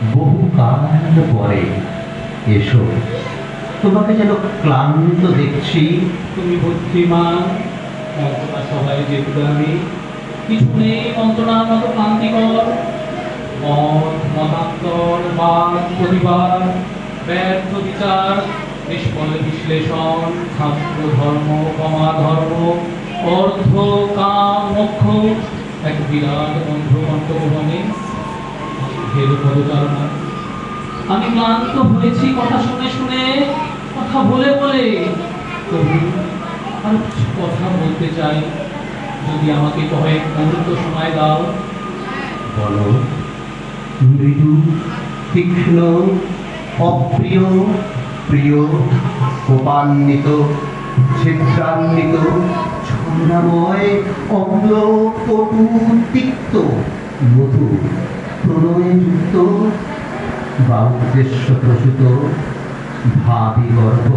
বহু কাল পরে এসো, তোমাকে যেন ক্লান্ত দেখছি। তুমি বুদ্ধিমান, মন্ত্রণা সবাই যেগুলো আমি কিছু নেই মন্ত্রণার মতো ক্লান্তিকর। মত মতান্তর বাদ প্রতিবাদ, ব্যর্থ বিচার, নিষ্ফল বিশ্লেষণ, ছাত্র ধর্ম কমা ধর্ম, অর্থ কাম মোক্ষ, এক বিরাট বন্ধু মন্তব্যভূমি ঢের পদচারণা। আমি ক্লান্ত হয়েছি কথা শুনে শুনে, কথা বলে বলে। তবু আর কিছু কথা বলতে চাই, যদি আমাকে কয়েক মুহূর্ত সময় দাও। বলো। মৃদু, তীক্ষ্ণ, অপ্রিয়, প্রিয়, কোপান্বিত, ছিদ্রান্বিত, ছন্দাময়, অম্ল, কটু, তিক্ত, মধু, প্রণয়যুক্ত বা উদ্দেশ্য প্রসূত, ভাবি গর্ভ,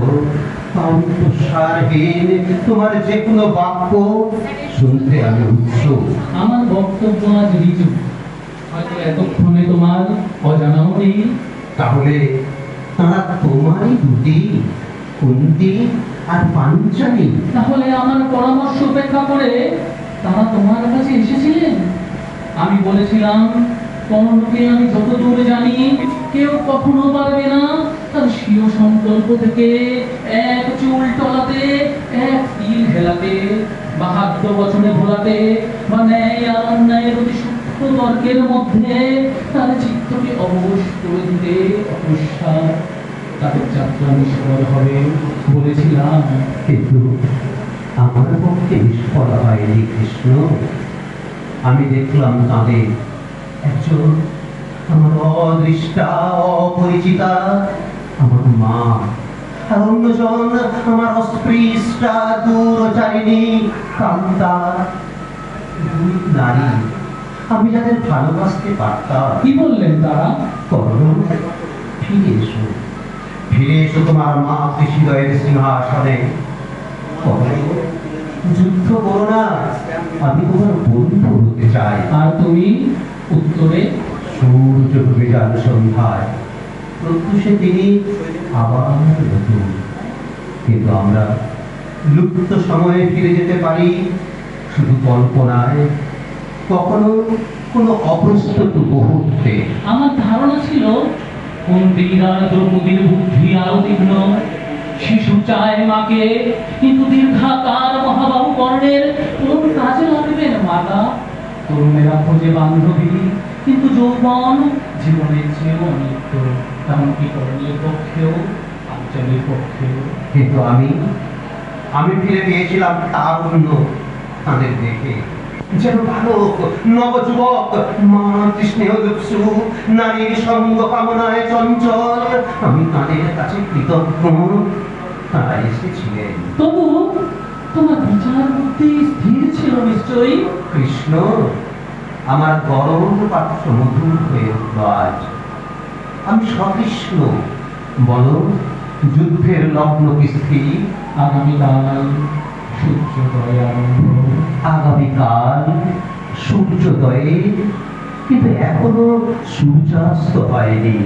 অন্তঃসারহীন তোমার যে কোনো বাক্য শুনতে আমি উৎসুক। আমার বক্তব্য আজ ঋজু, হয়তো এতক্ষণে তোমার অজানাও নেই। তাহলে তারা তোমারই দুটি, কুন্তি আর পাঞ্চালী। তাহলে আমার পরামর্শ উপেক্ষা করে তারা তোমার কাছে এসেছিলেন। আমি বলেছিলাম কর্ণকে আমি যতদূর জানি কেউ কখনো পারবে না তার স্বীয় সংকল্প থেকে এক চুল টলাতে, এক তিল হেলাতে, বাহাত্য বচনে ভোলাতে, বা ন্যায় আর অন্যায়ের অতি সূক্ষ্ম তর্কের মধ্যে তার চিত্তকে অবশ করে দিতে অকস্মাৎ তাদের যাত্রা নিষ্ফল হবে বলেছিলাম। কিন্তু আমার পক্ষে নিষ্ফল হয়নি কৃষ্ণ। আমি দেখলাম তাদের একজন আমার অদৃষ্টা, অপরিচিতা, আমার মা, আর অন্যজন আমার অস্পৃষ্টা, দূরচারিণী, কান্তা, দুই নারী আমি যাদের ভালোবাসতে পারতাম। কি বললেন তারা? কর্ণ, ফিরে এসো, ফিরে এসো তোমার মা কৃষিদয়ের সিংহাসনে। কর্ণ, যুদ্ধ করো না, আমি তোমার বন্ধু হতে চাই। আর তুমি উত্তরে? সূর্য ডুবে যান সন্ধ্যায়, প্রত্যুষে তিনি আবার নতুন। কিন্তু আমরা লুপ্ত সময়ে ফিরে যেতে পারি শুধু কল্পনায়, কখনো কোনো অপ্রস্তুত মুহূর্তে। আমার ধারণা ছিল কুন্তীর আর দ্রৌপদীর বুদ্ধি আরো তীক্ষ্ণ। শিশু চায় মাকে, কিন্তু দীর্ঘাকার মহাবাহু কর্ণের কোন কাজে লাগবেন মাতা? তরুণেরা খোঁজে বান্ধবী, কিন্তু যৌবন জীবনের চেয়েও অনিত্য, এমনকি কর্ণের পক্ষেও, পাঞ্চালীর পক্ষেও। কিন্তু আমি ফিরে পেয়েছিলাম তারুণ্য তাদের দেখে, যেন ভালো নবযুবক, মাতৃ স্নেহদস্যু, নারীর সঙ্গ কামনায় চঞ্চল। আমি তাদের কাছে কৃতজ্ঞ, তারা এসেছিলেন। তবু তোমার বিচার বুদ্ধি স্থির ছিল নিশ্চয়ই। কৃষ্ণ, আমার গরম পাত্র মধুর হয়ে উঠল আজ। আমি সকৃষ্ণ। বলো, যুদ্ধের লগ্ন কি স্থির? আগামীকাল সূর্যোদয় আরম্ভ। আগামীকাল সূর্যোদয়ে? কিন্তু এখনো সূর্যাস্ত হয়নি।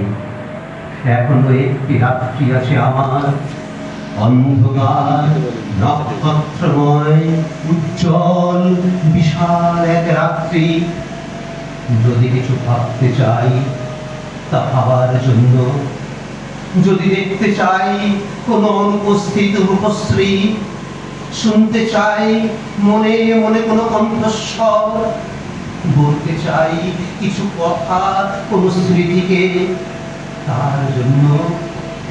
এখনো একটি রাত্রি আছে আমার, অন্ধকার, নক্ষত্রময়, উজ্জ্বল, বিশাল এক রাত্রি। যদি কিছু ভাবতে চাই তা ভাবার জন্য, যদি দেখতে চাই কোন অনুপস্থিত রূপশ্রী, শুনতে চাই মনে মনে কোনো কণ্ঠস্বর, বলতে চাই কিছু কথা কোন স্মৃতিকে, তার জন্য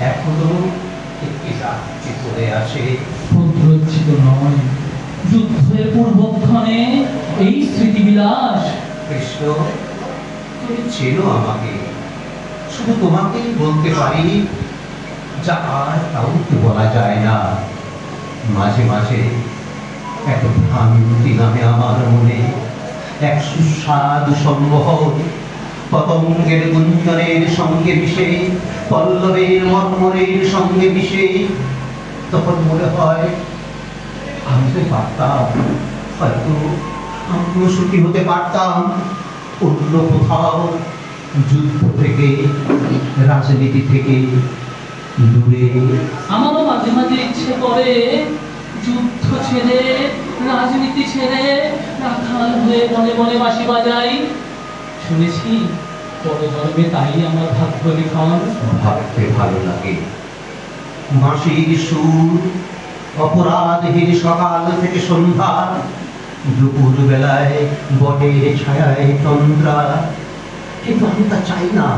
এখনো একটি রাত্রি পড়ে আছে। ক্ষুদ্রচ্ছিত নয়, যুদ্ধের পূর্বক্ষণে এই স্মৃতিবিলাস। কৃষ্ণ, তুমি চেনো আমাকে, শুধু তোমাকেই বলতে পারি যা আর কাউকে বলা যায় না। মাঝে মাঝে এক ভ্রান্তি নামে আমার মনে, এক সুস্বাদু সম্মোহন, পতঙ্গের গুঞ্জনের সঙ্গে মিশে, পল্লবের মর্মরের সঙ্গে মিশে। তখন মনে হয় আমি তো পারতাম, হয়তো আমিও সুখী হতে পারতাম অন্য কোথাও, যুদ্ধ থেকে, রাজনীতি থেকে দূরে। আমারও মাঝে মাঝে ইচ্ছে করে যুদ্ধ ছেড়ে, রাজনীতি ছেড়ে রাখাল হয়ে বনে বনে বাঁশি বাজাই। শুনেছি পরজন্মে তাই আমার ভাগ্য লিখন। ভাবতে ভালো লাগে। বাঁশির সুর, অপরাধহীন সকাল থেকে সন্ধ্যা, দুপুর বেলায় বটের ছায়ায় তন্দ্রা। কিন্তু আমি তা চাই না।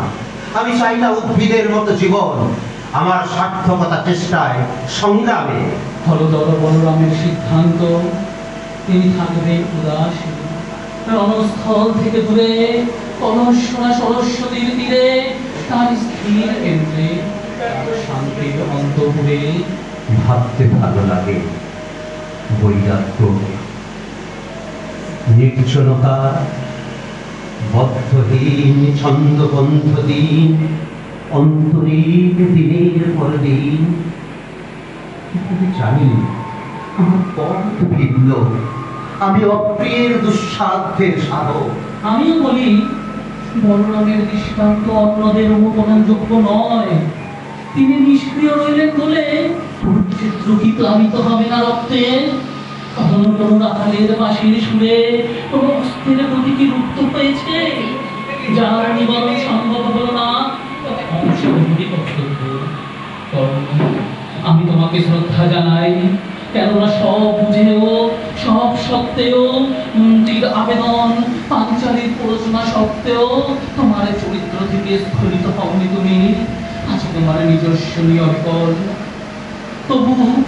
আমি চাই না উদ্ভিদের মতো জীবন। আমার সার্থকতা চেষ্টায়, সংগ্রামে। হলদর বলরামের সিদ্ধান্ত, তিনি থাকবেন উদাসীন রণস্থল থেকে দূরে, কলসরা সরস্বতীর তীরে, তার স্থির কেন্দ্রে, শান্তির অন্তপুরে। ভাবতে ভালো লাগে। বৈরাগ্য, নির্জনতা, বদ্ধহীন ছন্দবন্ধ দিন, অন্তরীণ দিনের পর দিন। কিন্তু জানি আমার পথ ভিন্ন। আমি অপ্রিয়ের দুঃসাধ্যের সাধক। আমিও বলি বলরামের দৃষ্টান্ত অন্যদের অনুকরণযোগ্য নয়। তিনি নিষ্ক্রিয় রইলেন বলে কুরুক্ষেত্র কি প্লাবিত হবে না রক্তে? কখনো কোনো রাখালের বাঁশির সুরে কোনো অস্ত্রের প্রতি কি রুদ্ধ হয়েছে? যার নিবারণ সম্ভব হলো না, অংশগ্রহণই কর্তব্য। আমি তোমাকে শ্রদ্ধা জানাই, কেননা সব বুঝেও, সব সত্ত্বেও, মন্ত্রীর আবেদন, পাঞ্চালীর প্ররোচনা সত্ত্বেও তোমার চরিত্র থেকে স্খলিত হওনি তুমি। আজ তোমার নিজস্ব নিয়ন্ত্রণ। তবু